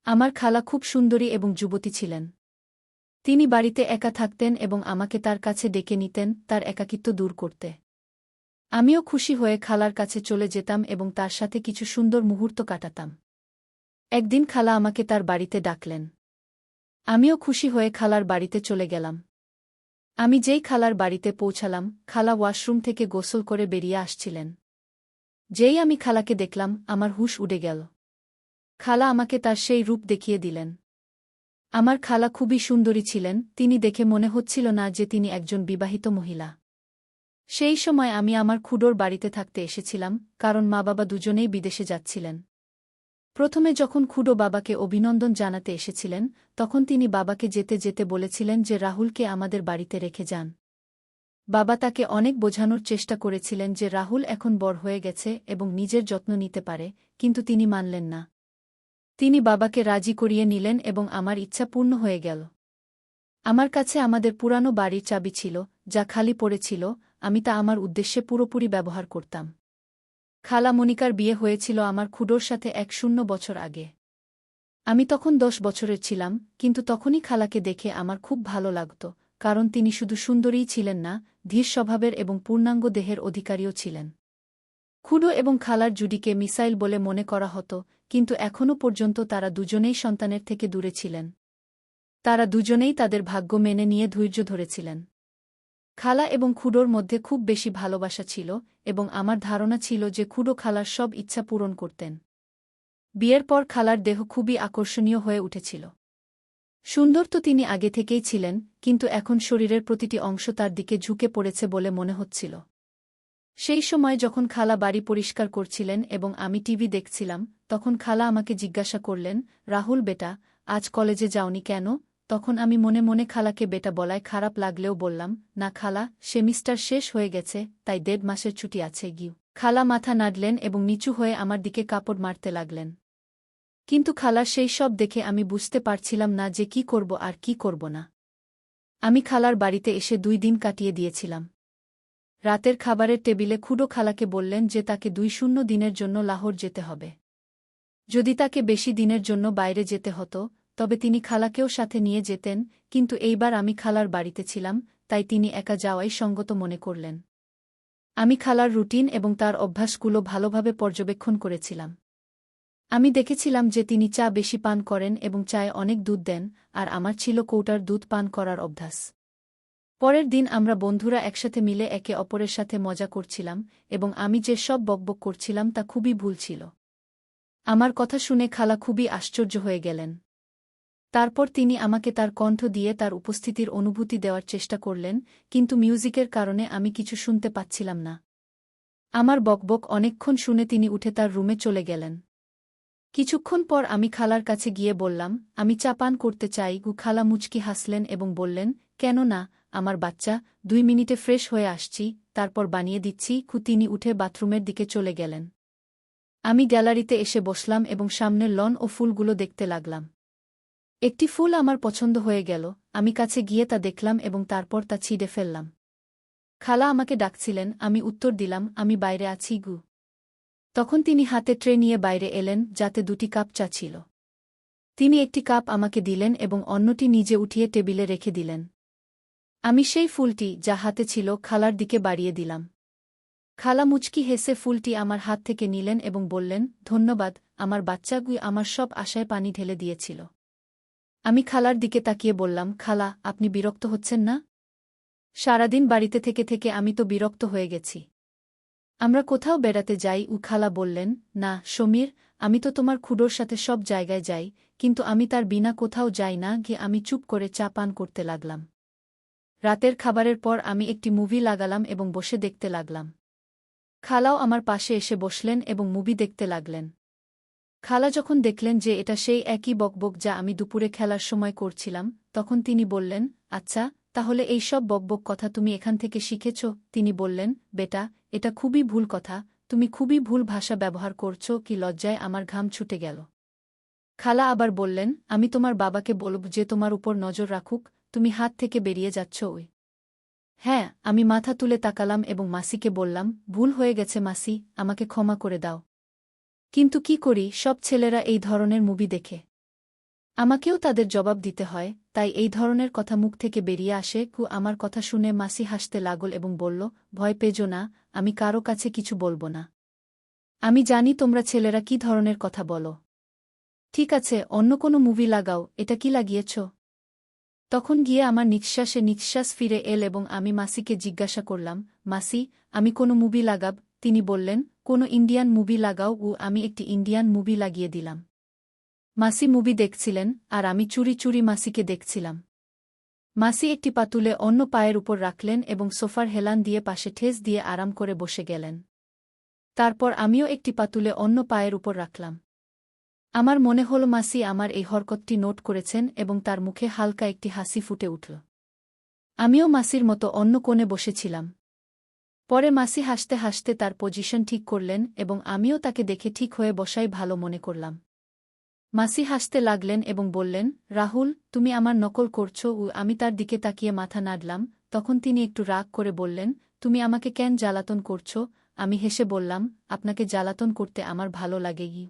আমার খালা খুব সুন্দরী এবং যুবতী ছিলেন। তিনি বাড়িতে একা থাকতেন এবং আমাকে তার কাছে ডেকে নিতেন তার একাকিত্ব দূর করতে। আমিও খুশি হয়ে খালার কাছে চলে যেতাম এবং তার সাথে কিছু সুন্দর মুহূর্ত কাটাতাম। একদিন খালা আমাকে তার বাড়িতে ডাকলেন। আমিও খুশি হয়ে খালার বাড়িতে চলে গেলাম। আমি যেই খালার বাড়িতে পৌঁছালাম, খালা ওয়াশরুম থেকে গোসল করে বেরিয়ে আসছিলেন। যেই আমি খালাকে দেখলাম, আমার হুঁশ উড়ে গেল। খালা আমাকে তার সেই রূপ দেখিয়ে দিলেন। আমার খালা খুবই সুন্দরী ছিলেন, তিনি দেখে মনে হচ্ছিল না যে তিনি একজন বিবাহিত মহিলা। সেই সময় আমি আমার খুড়োর বাড়িতে থাকতে এসেছিলাম, কারণ মা-বাবা দুজনেই বিদেশে যাচ্ছিলেন। প্রথমে যখন খুড়ো বাবাকে অভিনন্দন জানাতে এসেছিলেন, তখন তিনি বাবাকে যেতে যেতে বলেছিলেন যে রাহুলকে আমাদের বাড়িতে রেখে যান। বাবা তাকে অনেক বোঝানোর চেষ্টা করেছিলেন যে রাহুল এখন বড় হয়ে গেছে এবং নিজের যত্ন নিতে পারে, কিন্তু তিনি মানলেন না। তিনি বাবাকে রাজি করিয়ে নিলেন এবং আমার ইচ্ছা পূর্ণ হয়ে গেল। আমার কাছে আমাদের পুরানো বাড়ির চাবি ছিল, যা খালি পড়েছিল, আমি তা আমার উদ্দেশ্যে পুরোপুরি ব্যবহার করতাম। খালা মনিকার বিয়ে হয়েছিল আমার খুড়োর সাথে ১০ বছর আগে। আমি তখন ১০ বছরের ছিলাম, কিন্তু তখনই খালাকে দেখে আমার খুব ভালো লাগত, কারণ তিনি শুধু সুন্দরীই ছিলেন না, ধীর স্বভাবের এবং পূর্ণাঙ্গ দেহের অধিকারীও ছিলেন। খুড়ো এবং খালার জুডিকে মিসাইল বলে মনে করা হতো, কিন্তু এখনও পর্যন্ত তারা দুজনেই সন্তানের থেকে দূরে ছিলেন। তারা দুজনেই তাদের ভাগ্য মেনে নিয়ে ধৈর্য ধরেছিলেন। খালা এবং খুড়োর মধ্যে খুব বেশি ভালোবাসা ছিল, এবং আমার ধারণা ছিল যে খুড়ো খালার সব ইচ্ছা পূরণ করতেন। বিয়ের পর খালার দেহ খুবই আকর্ষণীয় হয়ে উঠেছিল। সুন্দর তো তিনি আগে থেকেই ছিলেন, কিন্তু এখন শরীরের প্রতিটি অংশ তার দিকে ঝুঁকে পড়েছে বলে মনে হচ্ছিল। সেই সময় যখন খালা বাড়ি পরিষ্কার করছিলেন এবং আমি টিভি দেখছিলাম, তখন খালা আমাকে জিজ্ঞাসা করলেন, রাহুল বেটা, আজ কলেজে যাওনি কেন? তখন আমি মনে মনে খালাকে বেটা বলায় খারাপ লাগলেও বললাম, না খালা, সেমিস্টার শেষ হয়ে গেছে, তাই ১.৫ মাসের ছুটি আছে গিয়ে। খালা মাথা নাড়লেন এবং নিচু হয়ে আমার দিকে কাপড় মারতে লাগলেন। কিন্তু খালার সেই সব দেখে আমি বুঝতে পারছিলাম না যে কি করব আর কি করব না। আমি খালার বাড়িতে এসে ২ দিন কাটিয়ে দিয়েছিলাম। রাতের খাবারের টেবিলে খুড়ো খালাকে বললেন যে তাকে ২-০ দিনের জন্য লাহোর যেতে হবে। যদি তাকে বেশি দিনের জন্য বাইরে যেতে হতো, তবে তিনি খালাকেও সাথে নিয়ে যেতেন, কিন্তু এইবার আমি খালার বাড়িতে ছিলাম, তাই তিনি একা যাওয়াই সঙ্গত মনে করলেন। আমি খালার রুটিন এবং তার অভ্যাসগুলো ভালোভাবে পর্যবেক্ষণ করেছিলাম। আমি দেখেছিলাম যে তিনি চা বেশি পান করেন এবং চায়ে অনেক দুধ দেন, আর আমার ছিল কৌটার দুধ পান করার অভ্যাস। পরের দিন আমরা বন্ধুরা একসাথে মিলে একে অপরের সাথে মজা করছিলাম, এবং আমি যে সব বকবক করছিলাম তা খুবই ভুল ছিল। আমার কথা শুনে খালা খুবই আশ্চর্য হয়ে গেলেন। তারপর তিনি আমাকে তার কণ্ঠ দিয়ে তার উপস্থিতির অনুভূতি দেওয়ার চেষ্টা করলেন, কিন্তু মিউজিকের কারণে আমি কিছু শুনতে পাচ্ছিলাম না। আমার বকবক অনেকক্ষণ শুনে তিনি উঠে তার রুমে চলে গেলেন। কিছুক্ষণ পর আমি খালার কাছে গিয়ে বললাম, আমি চা পান করতে চাই। খালা মুচকি হাসলেন এবং বললেন, কেন না, আমার বাচ্চা, ২ মিনিটে ফ্রেশ হয়ে আসছি, তারপর বানিয়ে দিচ্ছি। তিনি উঠে বাথরুমের দিকে চলে গেলেন। আমি গ্যালারিতে এসে বসলাম এবং সামনের লন ও ফুলগুলো দেখতে লাগলাম। একটি ফুল আমার পছন্দ হয়ে গেল, আমি কাছে গিয়ে তা দেখলাম এবং তারপর তা ছিঁড়ে ফেললাম। খালা আমাকে ডাকছিলেন, আমি উত্তর দিলাম, আমি বাইরে আছি গু। তখন তিনি হাতে ট্রে নিয়ে বাইরে এলেন, যাতে ২টি কাপ চা ছিল। তিনি একটি কাপ আমাকে দিলেন এবং অন্যটি নিজে উঠিয়ে টেবিলে রেখে দিলেন। আমি সেই ফুলটি, যা হাতে ছিল, খালার দিকে বাড়িয়ে দিলাম। খালা মুচকি হেসে ফুলটি আমার হাত থেকে নিলেন এবং বললেন, ধন্যবাদ, আমার বাচ্চাগুই আমার সব আশায় পানি ঢেলে দিয়েছিল। আমি খালার দিকে তাকিয়ে বললাম, খালা, আপনি বিরক্ত হচ্ছেন না? সারাদিন বাড়িতে থেকে থেকে আমি তো বিরক্ত হয়ে গেছি। আমরা কোথাও বেড়াতে যাই? খালা বললেন, না সমীর, আমি তো তোমার খুড়োর সাথে সব জায়গায় যাই, কিন্তু আমি তার বিনা কোথাও যাই না। আমি চুপ করে চা পান করতে লাগলাম। রাতের খাবারের পর আমি একটি মুভি লাগালাম এবং বসে দেখতে লাগলাম। খালাও আমার পাশে এসে বসলেন এবং মুভি দেখতে লাগলেন। খালা যখন দেখলেন যে এটা সেই একই বকবক যা আমি দুপুরে খেলার সময় করছিলাম, তখন তিনি বললেন, আচ্ছা, তাহলে এই সব বকবক কথা তুমি এখান থেকে শিখেছ? তিনি বললেন, বেটা, এটা খুবই ভুল কথা, তুমি খুবই ভুল ভাষা ব্যবহার করছ। কি লজ্জায় আমার ঘাম ছুটে গেল। খালা আবার বললেন, আমি তোমার বাবাকে বলব যে তোমার উপর নজর রাখুক, তুমি হাত থেকে বেরিয়ে যাচ্ছ। ওই হ্যাঁ, আমি মাথা তুলে তাকালাম এবং মাসিকে বললাম, ভুল হয়ে গেছে মাসি, আমাকে ক্ষমা করে দাও। কিন্তু কি করি, সব ছেলেরা এই ধরনের মুভি দেখে। আমাকেও তাদের জবাব দিতে হয়, তাই এই ধরনের কথা মুখ থেকে বেরিয়ে আসে। আমার কথা শুনে মাসি হাসতে লাগল এবং বলল, ভয় পেজো না, আমি কারো কাছে কিছু বলবো না। আমি জানি তোমরা ছেলেরা কি ধরনের কথা বলো। ঠিক আছে, অন্য কোনো মুভি লাগাও। এটা কি লাগিয়েছ? তখন গিয়ে আমার নিঃশ্বাসে নিঃশ্বাস ফিরে এল এবং আমি মাসিকে জিজ্ঞাসা করলাম, মাসি, আমি কোনো মুভি লাগাব? তিনি বললেন, কোনো ইন্ডিয়ান মুভি লাগাও। আমি একটি ইন্ডিয়ান মুভি লাগিয়ে দিলাম। মাসি মুভি দেখছিলেন, আর আমি চুরি চুরি মাসিকে দেখছিলাম। মাসি একটি পা তুলে অন্য পায়ের উপর রাখলেন এবং সোফার হেলান দিয়ে পাশে ঠেস দিয়ে আরাম করে বসে গেলেন। তারপর আমিও একটি পা তুলে অন্য পায়ের উপর রাখলাম। আমার মনে হল মাসি আমার এই হরকতটি নোট করেছেন এবং তার মুখে হালকা একটি হাসি ফুটে উঠল। আমিও মাসির মতো অন্য কোণে বসেছিলাম। পরে মাসি হাসতে হাসতে তার পজিশন ঠিক করলেন এবং আমিও তাকে দেখে ঠিক হয়ে বসাই ভালো মনে করলাম। মাসি হাসতে লাগলেন এবং বললেন, রাহুল, তুমি আমার নকল করছো। আমি তার দিকে তাকিয়ে মাথা নাড়লাম। তখন তিনি একটু রাগ করে বললেন, তুমি আমাকে কেন জ্বালাতন করছো? আমি হেসে বললাম, আপনাকে জ্বালাতন করতে আমার ভালো লাগেই।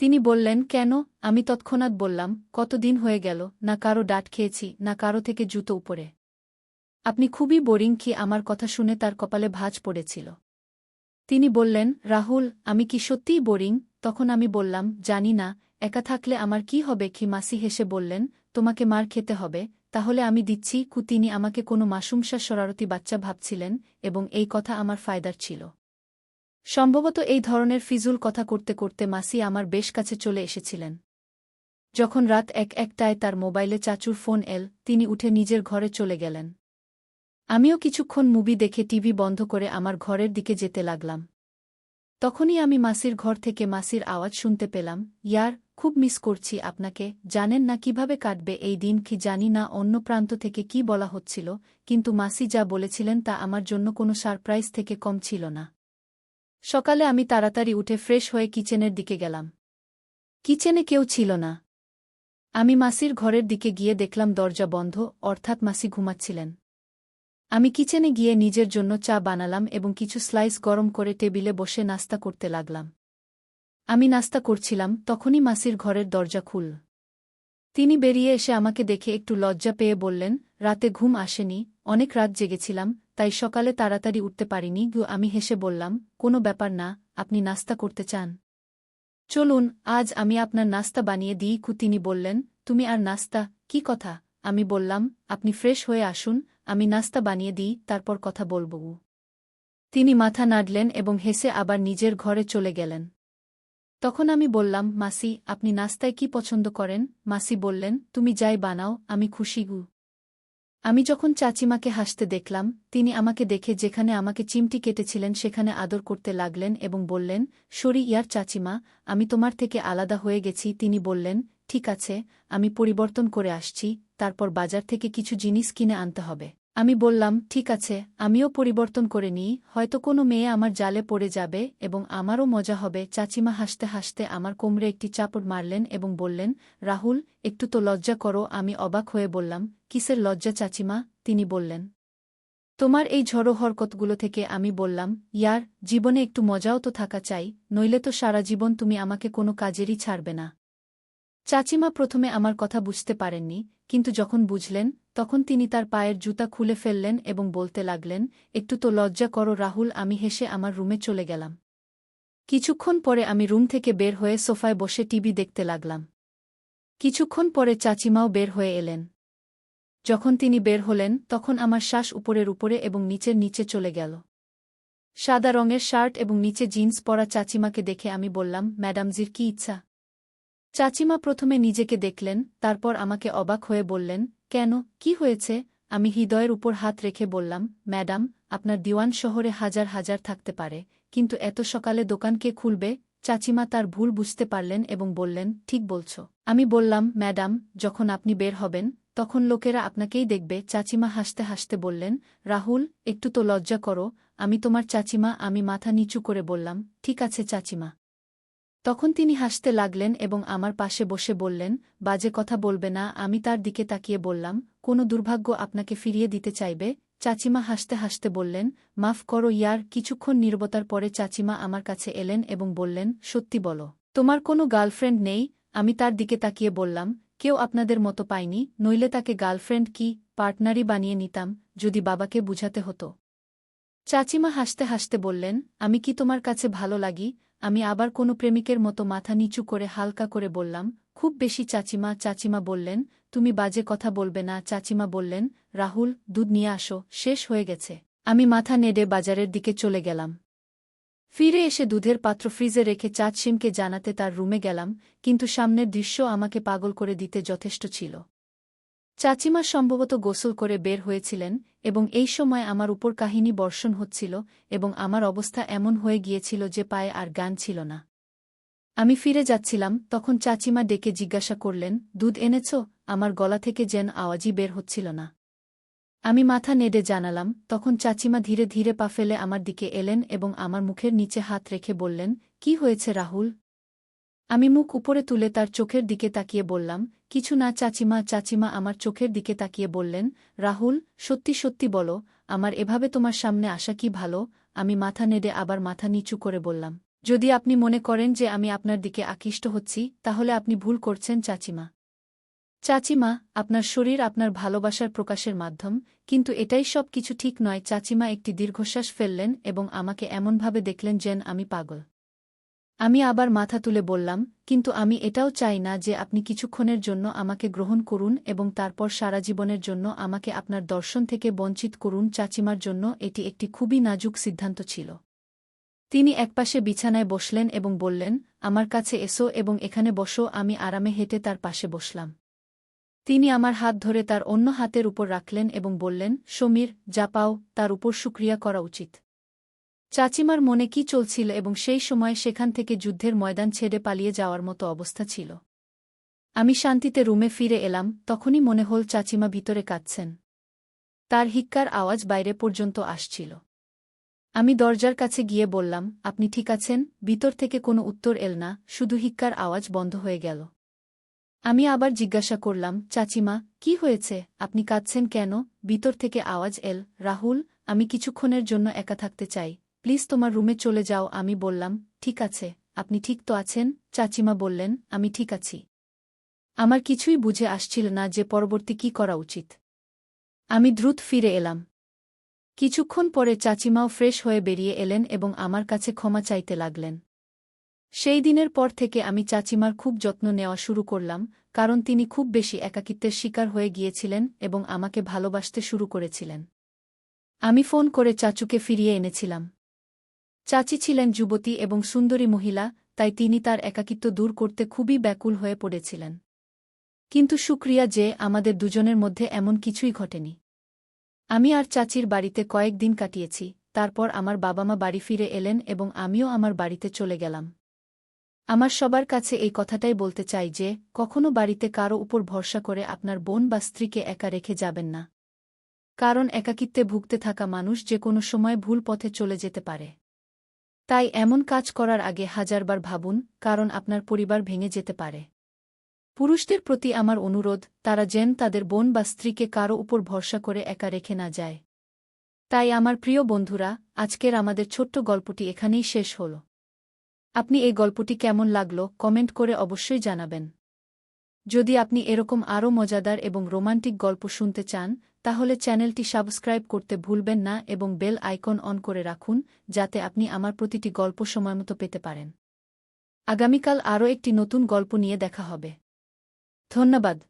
তিনি বললেন, কেন? আমি তৎক্ষণাৎ বললাম, কতদিন হয়ে গেল, না কারো ডাঁট খেয়েছি, না কারো থেকে জুতো উপরে। আপনি খুবই বোরিং। কি? আমার কথা শুনে তার কপালে ভাঁজ পড়েছিল। তিনি বললেন, রাহুল, আমি কি সত্যিই বোরিং? তখন আমি বললাম, জানি না, একা থাকলে আমার কি হবে। কি? মাসি হেসে বললেন, তোমাকে মার খেতে হবে, তাহলে আমি দিচ্ছি। তিনি আমাকে কোনো মাসুমসা শরারতি বাচ্চা ভাবছিলেন এবং এই কথা আমার ফায়দার ছিল। সম্ভবত এই ধরনের ফিজুল কথা করতে করতে মাসি আমার বেশ কাছে চলে এসেছিলেন। যখন রাত 1টায় তার মোবাইলে চাচুর ফোন এল, তিনি উঠে নিজের ঘরে চলে গেলেন। আমিও কিছুক্ষণ মুভি দেখে টিভি বন্ধ করে আমার ঘরের দিকে যেতে লাগলাম। তখনই আমি মাসির ঘর থেকে মাসির আওয়াজ শুনতে পেলাম, ইয়ার, খুব মিস করছি আপনাকে। জানেন না কিভাবে কাটবে এই দিন। কি জানি না অন্য প্রান্ত থেকে কি বলা হচ্ছিল, কিন্তু মাসি যা বলেছিলেন তা আমার জন্য কোনো সারপ্রাইজ থেকে কম ছিল না। সকালে আমি তাড়াতাড়ি উঠে ফ্রেশ হয়ে কিচেনের দিকে গেলাম। কিচেনে কেউ ছিল না। আমি মাসির ঘরের দিকে গিয়ে দেখলাম দরজা বন্ধ, অর্থাৎ মাসি ঘুমাচ্ছিলেন। আমি কিচেনে গিয়ে নিজের জন্য চা বানালাম এবং কিছু স্লাইস গরম করে টেবিলে বসে নাস্তা করতে লাগলাম। আমি নাস্তা করছিলাম, তখনই মাসির ঘরের দরজা খুলল। তিনি বেরিয়ে এসে আমাকে দেখে একটু লজ্জা পেয়ে বললেন, রাতে ঘুম আসেনি, অনেক রাত জেগেছিলাম, তাই সকালে তাড়াতাড়ি উঠতে পারিনি। আমি হেসে বললাম, কোনো ব্যাপার না, আপনি নাস্তা করতে চান? চলুন, আজ আমি আপনার নাস্তা বানিয়ে দিই। তিনি বললেন, তুমি আর নাস্তা? কি কথা? আমি বললাম, আপনি ফ্রেশ হয়ে আসুন, আমি নাস্তা বানিয়ে দিই, তারপর কথা বলব। তিনি মাথা নাড়লেন এবং হেসে আবার নিজের ঘরে চলে গেলেন। তখন আমি বললাম, মাসি, আপনি নাস্তায় কি পছন্দ করেন? মাসি বললেন, তুমি যাই বানাও, আমি খুশি। আমি যখন চাচিমাকে হাসতে দেখলাম, তিনি আমাকে দেখে যেখানে আমাকে চিমটি কেটেছিলেন সেখানে আদর করতে লাগলেন এবং বললেন, সরি ইয়ার চাচিমা, আমি তোমার থেকে আলাদা হয়ে গেছি। তিনি বললেন, ঠিক আছে, আমি পরিবর্তন করে আসছি, তারপর বাজার থেকে কিছু জিনিস কিনে আনতে হবে। আমি বললাম, ঠিক আছে, আমিও পরিবর্তন করে নিই, হয়তো কোনো মেয়ে আমার জালে পড়ে যাবে এবং আমারও মজা হবে। চাচিমা হাসতে হাসতে আমার কোমরে একটি চাপড় মারলেন এবং বললেন, রাহুল, একটু তো লজ্জা করো। আমি অবাক হয়ে বললাম, কিসের লজ্জা চাচিমা? তিনি বললেন, তোমার এই ঝড়ো হরকতগুলো থেকে। আমি বললাম, ইয়ার, জীবনে একটু মজাও তো থাকা চাই, নইলে তো সারা জীবন তুমি আমাকে কোনো কাজেরই ছাড়বে না। চাচিমা প্রথমে আমার কথা বুঝতে পারেননি, কিন্তু যখন বুঝলেন, তখন তিনি তার পায়ের জুতা খুলে ফেললেন এবং বলতে লাগলেন, একটু তো লজ্জা করো রাহুল। আমি হেসে আমার রুমে চলে গেলাম। কিছুক্ষণ পরে আমি রুম থেকে বের হয়ে সোফায় বসে টিভি দেখতে লাগলাম। কিছুক্ষণ পরে চাচিমাও বের হয়ে এলেন। যখন তিনি বের হলেন, তখন আমার শ্বাস উপরের উপরে এবং নিচের নিচে চলে গেল। সাদা রঙের শার্ট এবং নিচে জিন্স পরা চাচিমাকে দেখে আমি বললাম, ম্যাডামজির কি ইচ্ছা? চাচিমা প্রথমে নিজেকে দেখলেন, তারপর আমাকে অবাক হয়ে বললেন, কেন, কি হয়েছে? আমি হৃদয়ের উপর হাত রেখে বললাম, ম্যাডাম, আপনার দিওয়ান শহরে হাজার হাজার থাকতে পারে, কিন্তু এত সকালে দোকান কে খুলবে? চাচিমা তার ভুল বুঝতে পারলেন এবং বললেন, ঠিক বলছ। আমি বললাম, ম্যাডাম, যখন আপনি বের হবেন, তখন লোকেরা আপনাকেই দেখবে। চাচিমা হাসতে হাসতে বললেন, রাহুল, একটু তো লজ্জা করো, আমি তোমার চাচিমা। আমি মাথা নিচু করে বললাম, ঠিক আছে চাচিমা। তখন তিনি হাসতে লাগলেন এবং আমার পাশে বসে বললেন, বাজে কথা বলবে না। আমি তার দিকে তাকিয়ে বললাম, কোনো দুর্ভাগ্য আপনাকে ফিরিয়ে দিতে চাইবে? চাচিমা হাসতে হাসতে বললেন, মাফ করো ইয়ার। কিছুক্ষণ নীরবতার পরে চাচিমা আমার কাছে এলেন এবং বললেন, সত্যি বলো, তোমার কোনো গার্লফ্রেন্ড নেই? আমি তার দিকে তাকিয়ে বললাম, কেউ আপনাদের মতো পায়নি, নইলে তাকে গার্লফ্রেন্ড কি পার্টনারই বানিয়ে নিতাম যদি বাবাকে বুঝাতে হতো। চাচিমা হাসতে হাসতে বললেন, আমি কি তোমার কাছে ভালো লাগি? আমি আবার কোনো প্রেমিকের মতো মাথা নিচু করে হালকা করে বললাম, খুব বেশি চাচিমা। চাচিমা বললেন, তুমি বাজে কথা বলবে না। চাচিমা বললেন, রাহুল, দুধ নিয়ে আসো, শেষ হয়ে গেছে। আমি মাথা নেড়ে বাজারের দিকে চলে গেলাম। ফিরে এসে দুধের পাত্র ফ্রিজে রেখে চাচিমকে জানাতে তার রুমে গেলাম, কিন্তু সামনের দৃশ্য আমাকে পাগল করে দিতে যথেষ্ট ছিল। চাচিমা সম্ভবত গোসল করে বের হয়েছিলেন, এবং এই সময় আমার উপর কাহিনী বর্ষণ হচ্ছিল, এবং আমার অবস্থা এমন হয়ে গিয়েছিল যে পায়ে আর গান ছিল না। আমি ফিরে যাচ্ছিলাম, তখন চাচিমা ডেকে জিজ্ঞাসা করলেন, দুধ এনেছ? আমার গলা থেকে যেন আওয়াজই বের হচ্ছিল না। আমি মাথা নেড়ে জানালাম, তখন চাচিমা ধীরে ধীরে পা ফেলে আমার দিকে এলেন এবং আমার মুখের নিচে হাত রেখে বললেন, কি হয়েছে রাহুল? আমি মুখ উপরে তুলে তার চোখের দিকে তাকিয়ে বললাম, কিছু না চাচিমা। চাচিমা আমার চোখের দিকে তাকিয়ে বললেন, রাহুল, সত্যি সত্যি বলো, আমার এভাবে তোমার সামনে আসা কি ভালো? আমি মাথা নেড়ে আবার মাথা নিচু করে বললাম, যদি আপনি মনে করেন যে আমি আপনার দিকে আকৃষ্ট হচ্ছি, তাহলে আপনি ভুল করছেন চাচিমা। চাচিমা, আপনার শরীর আপনার ভালোবাসার প্রকাশের মাধ্যম, কিন্তু এটাই সব কিছু ঠিক নয়। চাচিমা একটি দীর্ঘশ্বাস ফেললেন এবং আমাকে এমনভাবে দেখলেন যেন আমি পাগল। আমি আবার মাথা তুলে বললাম, কিন্তু আমি এটাও চাই না যে আপনি কিছুক্ষণের জন্য আমাকে গ্রহণ করুন এবং তারপর সারা জীবনের জন্য আমাকে আপনার দর্শন থেকে বঞ্চিত করুন। চাচিমার জন্য এটি একটি খুবই নাজুক সিদ্ধান্ত ছিল। তিনি একপাশে বিছানায় বসলেন এবং বললেন, আমার কাছে এসো এবং এখানে বসো। আমি আরামে হেঁটে তার পাশে বসলাম। তিনি আমার হাত ধরে তার অন্য হাতের উপর রাখলেন এবং বললেন, সমীর, যা পাও তার উপর শুকরিয়া করা উচিত। চাচিমার মনে কি চলছিল এবং সেই সময় সেখান থেকে যুদ্ধের ময়দান ছেড়ে পালিয়ে যাওয়ার মতো অবস্থা ছিল। আমি শান্তিতে রুমে ফিরে এলাম, তখনই মনে হল চাচিমা ভিতরে কাঁদছেন। তার হিক্কার আওয়াজ বাইরে পর্যন্ত আসছিল। আমি দরজার কাছে গিয়ে বললাম, আপনি ঠিক আছেন? ভিতর থেকে কোনো উত্তর এল না, শুধু হিক্কার আওয়াজ বন্ধ হয়ে গেল। আমি আবার জিজ্ঞাসা করলাম, চাচিমা, কি হয়েছে? আপনি কাঁদছেন কেন? ভিতর থেকে আওয়াজ এল, রাহুল, আমি কিছুক্ষণের জন্য একা থাকতে চাই, প্লিজ তোমার রুমে চলে যাও। আমি বললাম, ঠিক আছে, আপনি ঠিক তো আছেন? চাচিমা বললেন, আমি ঠিক আছি। আমার কিছুই বুঝে আসছিল না যে পরবর্তী কি করা উচিত। আমি দ্রুত ফিরে এলাম। কিছুক্ষণ পরে চাচিমাও ফ্রেশ হয়ে বেরিয়ে এলেন এবং আমার কাছে ক্ষমা চাইতে লাগলেন। সেই দিনের পর থেকে আমি চাচিমার খুব যত্ন নেওয়া শুরু করলাম, কারণ তিনি খুব বেশি একাকিত্বের শিকার হয়ে গিয়েছিলেন এবং আমাকে ভালোবাসতে শুরু করেছিলেন। আমি ফোন করে চাচুকে ফিরিয়ে এনেছিলাম। চাচি ছিলেন যুবতী এবং সুন্দরী মহিলা, তাই তিনি তার একাকিত্ব দূর করতে খুবই ব্যাকুল হয়ে পড়েছিলেন। কিন্তু শুকরিয়া যে আমাদের দুজনের মধ্যে এমন কিছুই ঘটেনি। আমি আর চাচির বাড়িতে কয়েকদিন কাটিয়েছি, তারপর আমার বাবা-মা বাড়ি ফিরে এলেন এবং আমিও আমার বাড়িতে চলে গেলাম। আমার সবার কাছে এই কথাটাই বলতে চাই যে, কখনো বাড়িতে কারও উপর ভরসা করে আপনার বোন বা স্ত্রীকে একা রেখে যাবেন না। কারণ একাকিত্বে ভুগতে থাকা মানুষ যে কোনো সময় ভুল পথে চলে যেতে পারে। তাই এমন কাজ করার আগে হাজারবার ভাবুন, কারণ আপনার পরিবার ভেঙে যেতে পারে। পুরুষদের প্রতি আমার অনুরোধ, তারা যেন তাদের বোন বা স্ত্রীকে কারও উপর ভরসা করে একা রেখে না যায়। তাই আমার প্রিয় বন্ধুরা, আজকের আমাদের ছোট্ট গল্পটি এখানেই শেষ হল। আপনি এই গল্পটি কেমন লাগলো কমেন্ট করে অবশ্যই জানাবেন। যদি আপনি এরকম আরও মজাদার এবং রোমান্টিক গল্প শুনতে চান, তাহলে চ্যানেলটি সাবস্ক্রাইব করতে ভুলবেন না এবং বেল আইকন অন করে রাখুন, যাতে আপনি আমার প্রতিটি গল্প সময়মতো পেতে পারেন। আগামীকাল আরও একটি নতুন গল্প নিয়ে দেখা হবে। ধন্যবাদ।